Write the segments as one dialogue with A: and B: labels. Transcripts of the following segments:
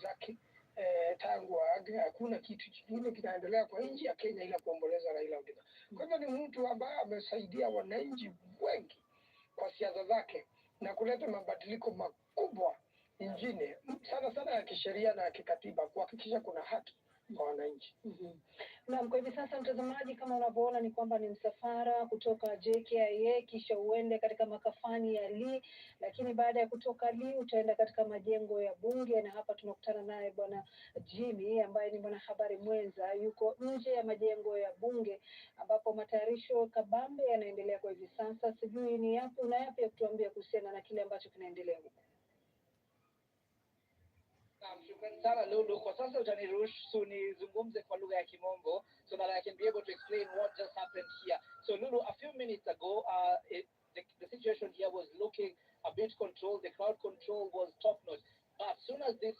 A: zake tangu aage. Hakuna kitu kingine kinaendelea kwa nchi ya Kenya ila kuomboleza Raila Odinga. Kwa hivyo ni mtu ambaye amesaidia wananchi wengi kwa siasa zake na kuleta mabadiliko makubwa nchini, sana sana ya kisheria na kikatiba, kuhakikisha kuna haki kwa wananchi.
B: Naam, kwa hivi sasa mtazamaji, kama unavyoona ni kwamba ni msafara kutoka JKIA kisha uende katika makafani ya Lee, lakini baada ya kutoka Lee utaenda katika majengo ya bunge, na hapa tunakutana naye bwana Jimmy ambaye ni mwanahabari mwenza, yuko nje ya majengo ya bunge ambapo matayarisho kabambe yanaendelea kwa hivi sasa. Sijui ni yapi una yapi ya kutuambia kuhusiana na kile ambacho kinaendelea huko?
C: Shukrani sana Lulu. Kwa sasa utaniruhusu nizungumze kwa lugha ya Kimongo so that I can be able to explain what just happened here. So Lulu, a few minutes ago, the situation here was looking a bit controlled. The crowd control was top notch. But as soon as these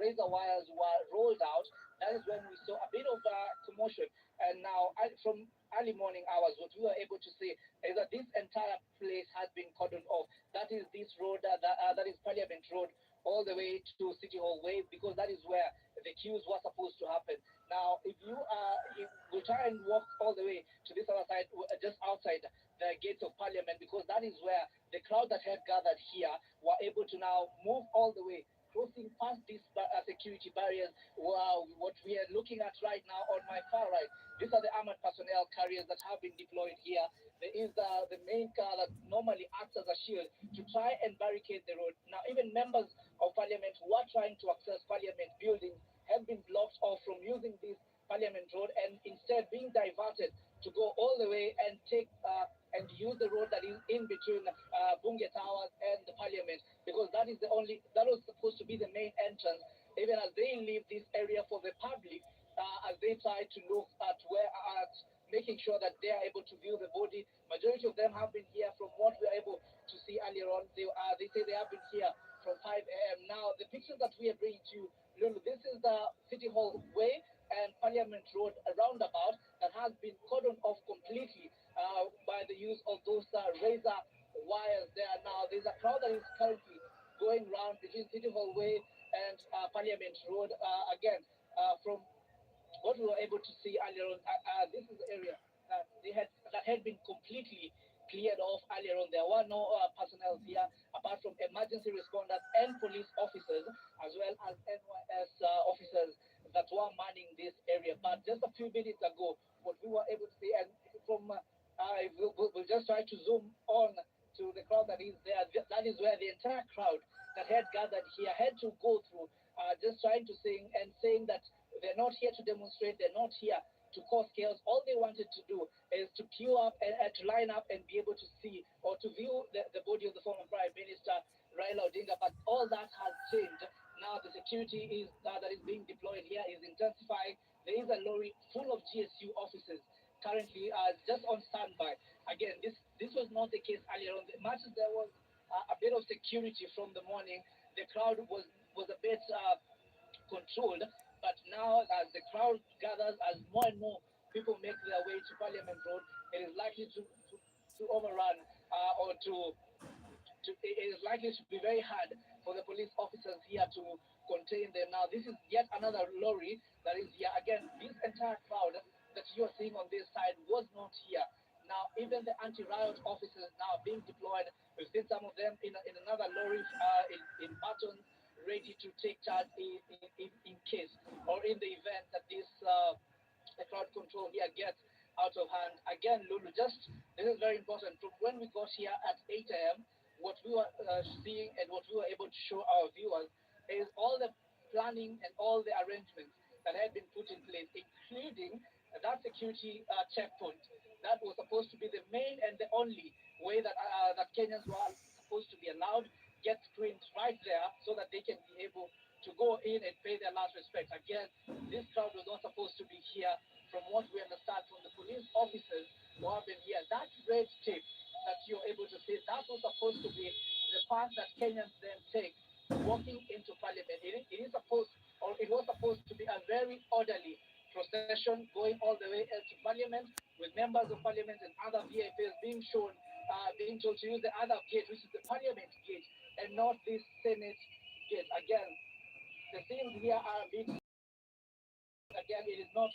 C: razor wires were rolled out, that is when we saw a bit of commotion. And now, from early morning hours, what we were able to see is that this entire place has been cordoned off. That is this road, that is Parliament Road, all the way to City Hall Way, because that is where the queues were supposed to happen. Now, if you will try and walk all the way to this other side, just outside the gates of Parliament, because that is where the crowd that had gathered here were able to now move all the way, crossing past these security barriers. Wow, what we are looking at right now on my far right, these are the armored personnel carriers that have been deployed here. There is the main car that normally acts as a shield to try and barricade the road. Now, even members of Parliament who are trying to access Parliament buildings have been blocked off from using this Parliament Road, and instead being diverted to go all the way and take and use the road that is in between Bunge Towers and the Parliament, because that was supposed to be the main entrance, even as they leave this area for the public, as they try to look at making sure that they are able to view the body. Majority of them have been here from what we are able to see earlier on. They say they have been here from 5 a.m. Now, the pictures that we are bringing to you, Lulu, this is the City Hall Way and Parliament Road roundabout that has been cordoned off completely by the use of those razor wires there. Now, there's a crowd that is currently going round between City Hall Way and Parliament Road. Again, from what we were able to see earlier on, this is the area that had been completely cleared off earlier on. There were no personnel here apart from emergency responders and police officers, as well as NYS officers that were manning this area. But just a few minutes ago, what we were able to see, and from we'll just try to zoom on to the crowd that is there. That is where the entire crowd that had gathered here had to go through, just trying to sing and saying that they're not here to demonstrate, they're not here to cause chaos. All they wanted to do is to queue up and to line up and be able to see or to view the body of the former Prime Minister Raila Odinga. But all that has changed. Now the security that is being deployed here is intensifying. There is a lorry full of GSU officers currently just on standby. Again, this was not the case earlier on. Much as there was a bit of security from the morning, the crowd was a bit controlled. But now, as the crowd gathers, as more and more people make their way to Parliament Road, it is likely to overrun it is likely to be very hard for the police officers here to contain them. Now, this is yet another lorry that is here. Again, this entire crowd that you are seeing on this side was not here. Now, even the anti-riot officers now being deployed. We've seen some of them in another lorry in batons, ready to take charge in case or in the event that the crowd control here gets out of hand. Again, Lulu, this is very important. From when we got here at 8 a.m., what we were seeing and what we were able to show our viewers is all the planning and all the arrangements that had been put in place, including that security checkpoint that was supposed to be the main and the only way that Kenyans were supposed to be allowed get screens right there so that they can be able to go in and pay their last respect. Again, this crowd was not supposed to be here. From what we understand from the police officers who have been here, that red tape that you're able to see, that was supposed to be the path that Kenyans then take walking into Parliament. It was supposed to be a very orderly procession going all the way to Parliament, with members of Parliament and other VIPs being told to use the other gate, which is the Parliament gate, and not this Senate gate. Again, the things here are being again. It is not